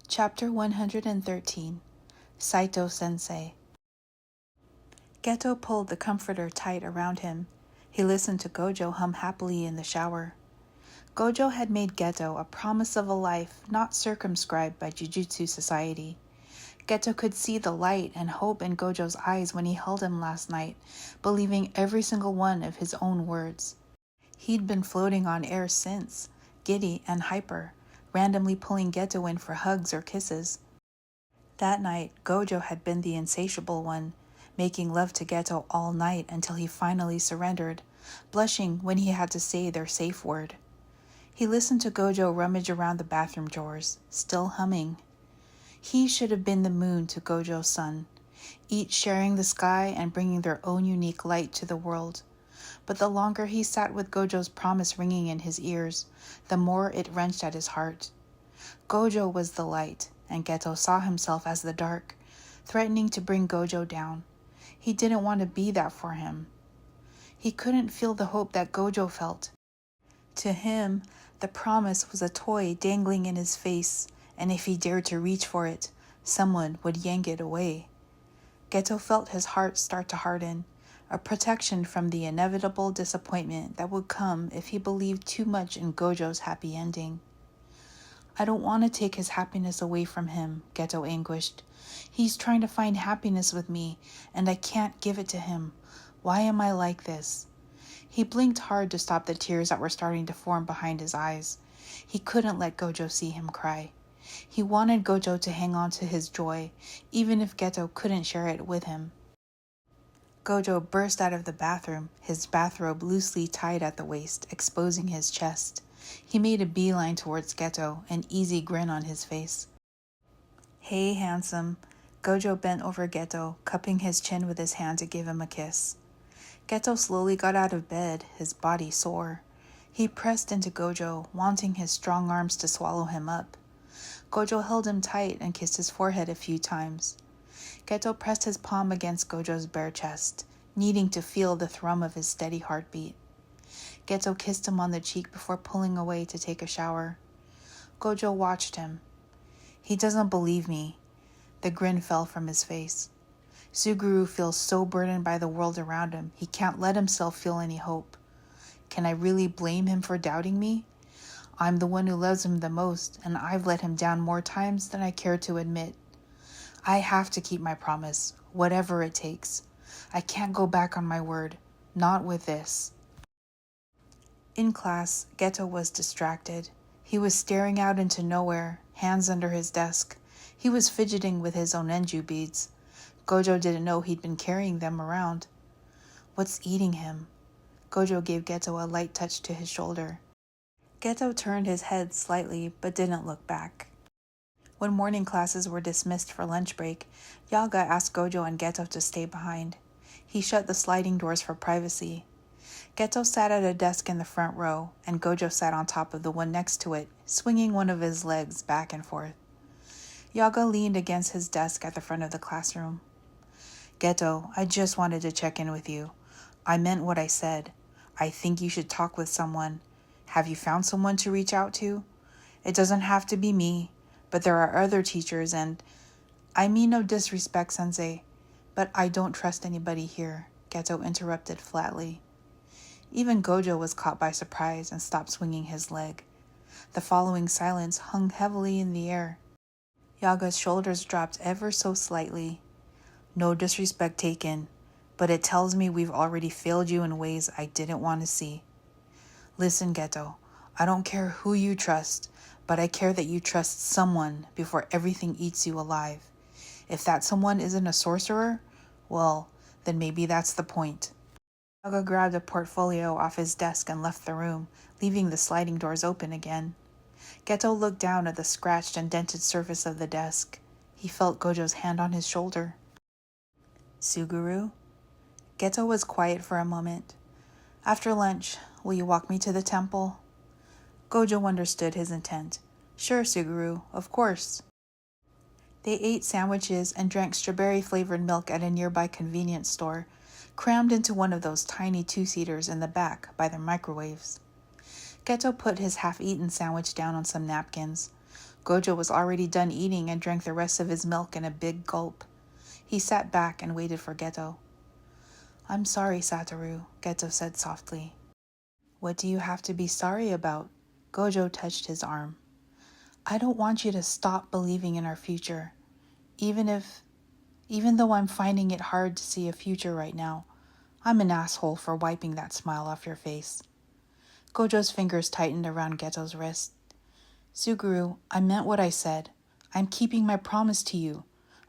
Chapter 113 Saito-sensei. Geto pulled the comforter tight around him. He listened to Gojo hum happily in the shower. Gojo had made Geto a promise of a life not circumscribed by Jujutsu society. Geto could see the light and hope in Gojo's eyes when he held him last night, believing every single one of his own words. He'd been floating on air since, giddy and hyper, randomly pulling Geto in for hugs or kisses. That night, Gojo had been the insatiable one, making love to Geto all night until he finally surrendered, blushing when he had to say their safe word. He listened to Gojo rummage around the bathroom drawers, still humming. He should have been the moon to Gojo's sun, each sharing the sky and bringing their own unique light to the world. But the longer he sat with Gojo's promise ringing in his ears, the more it wrenched at his heart. Gojo was the light, and Geto saw himself as the dark, threatening to bring Gojo down. He didn't want to be that for him. He couldn't feel the hope that Gojo felt. To him, the promise was a toy dangling in his face, and if he dared to reach for it, someone would yank it away. Geto felt his heart start to harden, a protection from the inevitable disappointment that would come if he believed too much in Gojo's happy ending. I don't want to take his happiness away from him, Geto anguished. He's trying to find happiness with me, and I can't give it to him. Why am I like this? He blinked hard to stop the tears that were starting to form behind his eyes. He couldn't let Gojo see him cry. He wanted Gojo to hang on to his joy, even if Geto couldn't share it with him. Gojo burst out of the bathroom, his bathrobe loosely tied at the waist, exposing his chest. He made a beeline towards Geto, an easy grin on his face. Hey, handsome. Gojo bent over Geto, cupping his chin with his hand to give him a kiss. Geto slowly got out of bed, his body sore. He pressed into Gojo, wanting his strong arms to swallow him up. Gojo held him tight and kissed his forehead a few times. Geto pressed his palm against Gojo's bare chest, needing to feel the thrum of his steady heartbeat. Geto kissed him on the cheek before pulling away to take a shower. Gojo watched him. He doesn't believe me. The grin fell from his face. Suguru feels so burdened by the world around him, he can't let himself feel any hope. Can I really blame him for doubting me? I'm the one who loves him the most, and I've let him down more times than I care to admit. I have to keep my promise, whatever it takes. I can't go back on my word, not with this. In class, Geto was distracted. He was staring out into nowhere, hands under his desk. He was fidgeting with his onenju beads. Gojo didn't know he'd been carrying them around. What's eating him? Gojo gave Geto a light touch to his shoulder. Geto turned his head slightly, but didn't look back. When morning classes were dismissed for lunch break, Yaga asked Gojo and Geto to stay behind. He shut the sliding doors for privacy. Geto sat at a desk in the front row, and Gojo sat on top of the one next to it, swinging one of his legs back and forth. Yaga leaned against his desk at the front of the classroom. Geto, I just wanted to check in with you. I meant what I said. I think you should talk with someone. Have you found someone to reach out to? It doesn't have to be me, but there are other teachers and... I mean no disrespect, Sensei, but I don't trust anybody here, Geto interrupted flatly. Even Gojo was caught by surprise and stopped swinging his leg. The following silence hung heavily in the air. Yaga's shoulders dropped ever so slightly. No disrespect taken, but it tells me we've already failed you in ways I didn't want to see. Listen, Geto, I don't care who you trust, but I care that you trust someone before everything eats you alive. If that someone isn't a sorcerer, well, then maybe that's the point. Yaga grabbed a portfolio off his desk and left the room, leaving the sliding doors open again. Geto looked down at the scratched and dented surface of the desk. He felt Gojo's hand on his shoulder. Suguru? Geto was quiet for a moment. After lunch, will you walk me to the temple? Gojo understood his intent. Sure, Suguru, of course. They ate sandwiches and drank strawberry-flavored milk at a nearby convenience store, crammed into one of those tiny two-seaters in the back by their microwaves. Geto put his half-eaten sandwich down on some napkins. Gojo was already done eating and drank the rest of his milk in a big gulp. He sat back and waited for Geto. "I'm sorry, Satoru," Geto said softly. "What do you have to be sorry about?" Gojo touched his arm. "I don't want you to stop believing in our future. Even though I'm finding it hard to see a future right now, I'm an asshole for wiping that smile off your face." Gojo's fingers tightened around Geto's wrist. "Suguru, I meant what I said. I'm keeping my promise to you.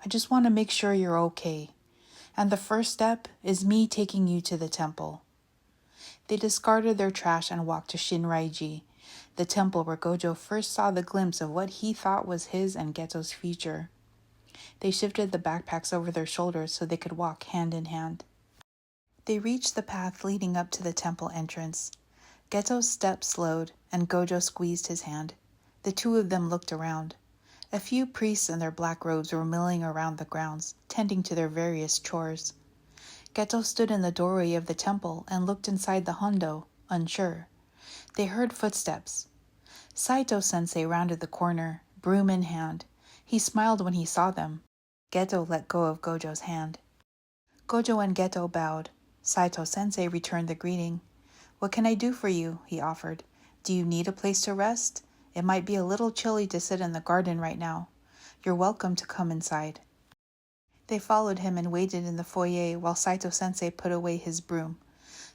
I just want to make sure you're okay. And the first step is me taking you to the temple." They discarded their trash and walked to Shinraiji, the temple where Gojo first saw the glimpse of what he thought was his and Geto's future. They shifted the backpacks over their shoulders so they could walk hand in hand. They reached the path leading up to the temple entrance. Geto's steps slowed, and Gojo squeezed his hand. The two of them looked around. A few priests in their black robes were milling around the grounds, tending to their various chores. Geto stood in the doorway of the temple and looked inside the hondo, unsure. They heard footsteps. Saito-sensei rounded the corner, broom in hand. He smiled when he saw them. Geto let go of Gojo's hand. Gojo and Geto bowed. Saito-sensei returned the greeting. "What can I do for you?" he offered. "Do you need a place to rest? It might be a little chilly to sit in the garden right now. You're welcome to come inside." They followed him and waited in the foyer while Saito-sensei put away his broom.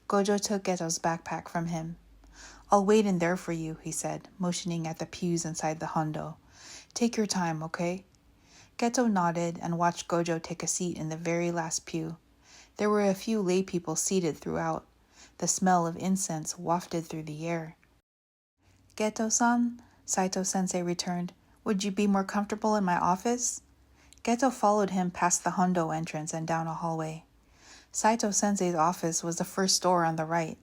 Gojo took Geto's backpack from him. "I'll wait in there for you," he said, motioning at the pews inside the hondo. "Take your time, okay?" Geto nodded and watched Gojo take a seat in the very last pew. There were a few lay people seated throughout. The smell of incense wafted through the air. "Geto-san," Saito-sensei returned, "would you be more comfortable in my office?" Geto followed him past the hondo entrance and down a hallway. Saito-sensei's office was the first door on the right.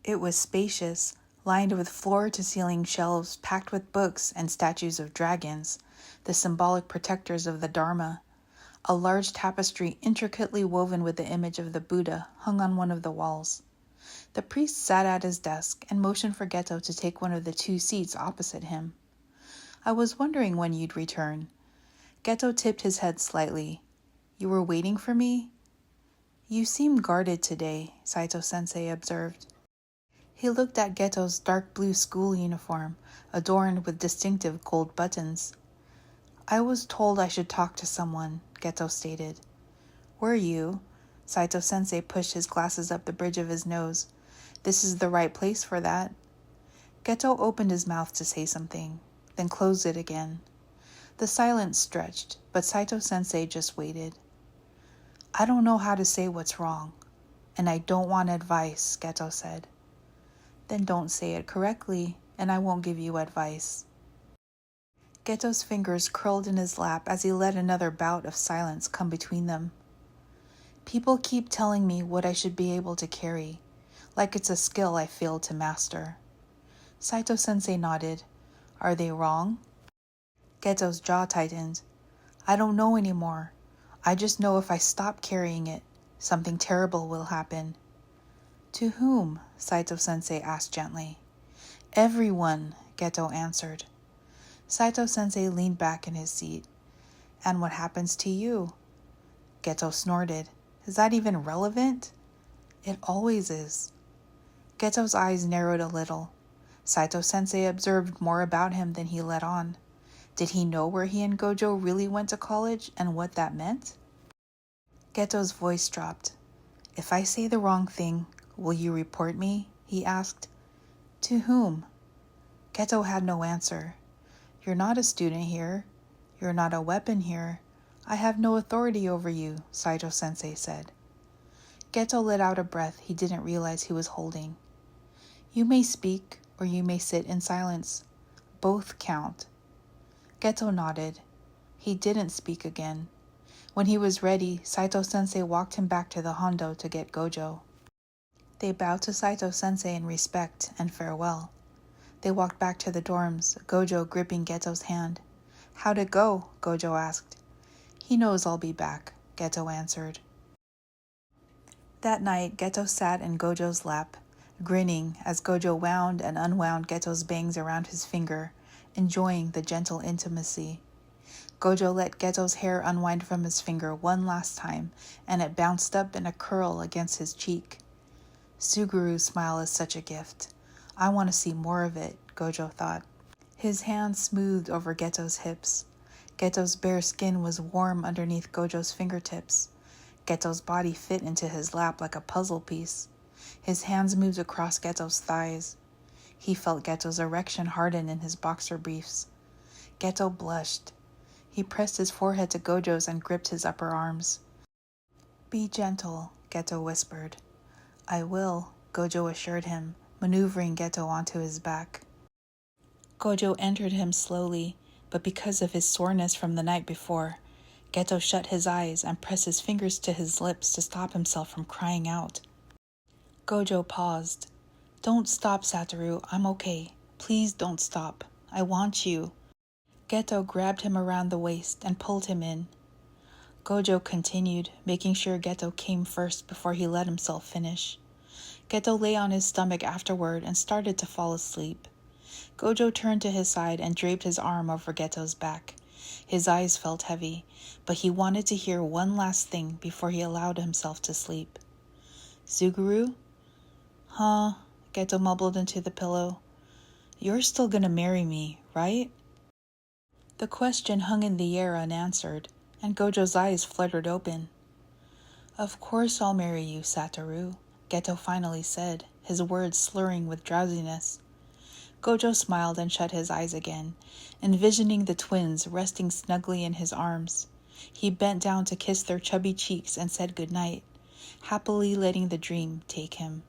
It was spacious, lined with floor-to-ceiling shelves packed with books and statues of dragons, the symbolic protectors of the Dharma. A large tapestry intricately woven with the image of the Buddha hung on one of the walls. The priest sat at his desk and motioned for Geto to take one of the two seats opposite him. "I was wondering when you'd return." Geto tipped his head slightly. "You were waiting for me?" "You seem guarded today," Saito-sensei observed. He looked at Geto's dark blue school uniform, adorned with distinctive gold buttons. "I was told I should talk to someone," Geto stated. "Were you?" Saito-sensei pushed his glasses up the bridge of his nose. "This is the right place for that." Geto opened his mouth to say something, then closed it again. The silence stretched, but Saito-sensei just waited. "I don't know how to say what's wrong, and I don't want advice," Geto said. "Then don't say it correctly, and I won't give you advice." Geto's fingers curled in his lap as he let another bout of silence come between them. "People keep telling me what I should be able to carry, like it's a skill I failed to master." Saito-sensei nodded. "Are they wrong?" Geto's jaw tightened. "I don't know anymore. I just know if I stop carrying it, something terrible will happen." "To whom?" Saito-sensei asked gently. "Everyone," Geto answered. Saito-sensei leaned back in his seat. "And what happens to you?" Geto snorted. "Is that even relevant?" "It always is." Geto's eyes narrowed a little. Saito-sensei observed more about him than he let on. Did he know where he and Gojo really went to college and what that meant? Geto's voice dropped. "If I say the wrong thing, will you report me?" he asked. "To whom?" Geto had no answer. "You're not a student here. You're not a weapon here. I have no authority over you," Saito-sensei said. Geto let out a breath he didn't realize he was holding. "You may speak, or you may sit in silence. Both count." Geto nodded. He didn't speak again. When he was ready, Saito-sensei walked him back to the hondo to get Gojo. They bowed to Saito-sensei in respect and farewell. They walked back to the dorms, Gojo gripping Geto's hand. "How'd it go?" Gojo asked. "He knows I'll be back," Geto answered. That night, Geto sat in Gojo's lap, grinning as Gojo wound and unwound Geto's bangs around his finger enjoying the gentle intimacy. Gojo let Geto's hair unwind from his finger one last time, and it bounced up in a curl against his cheek. Suguru's smile is such a gift. I want to see more of it, Gojo thought. His hand smoothed over Geto's hips. Geto's bare skin was warm underneath Gojo's fingertips. Geto's body fit into his lap like a puzzle piece. His hands moved across Geto's thighs. He felt Geto's erection harden in his boxer briefs. Geto blushed. He pressed his forehead to Gojo's and gripped his upper arms. Be gentle, Geto whispered. I will, Gojo assured him, maneuvering Geto onto his back. Gojo entered him slowly, but because of his soreness from the night before, Geto shut his eyes and pressed his fingers to his lips to stop himself from crying out. Gojo paused. Don't stop, Satoru. I'm okay. Please don't stop. I want you. Geto grabbed him around the waist and pulled him in. Gojo continued, making sure Geto came first before he let himself finish. Geto lay on his stomach afterward and started to fall asleep. Gojo turned to his side and draped his arm over Geto's back. His eyes felt heavy, but he wanted to hear one last thing before he allowed himself to sleep. Suguru? Huh? Geto mumbled into the pillow. You're still gonna marry me, right? The question hung in the air unanswered, and Gojo's eyes fluttered open. Of course I'll marry you, Satoru, Geto finally said, his words slurring with drowsiness. Gojo smiled and shut his eyes again, envisioning the twins resting snugly in his arms. He bent down to kiss their chubby cheeks and said goodnight, happily letting the dream take him.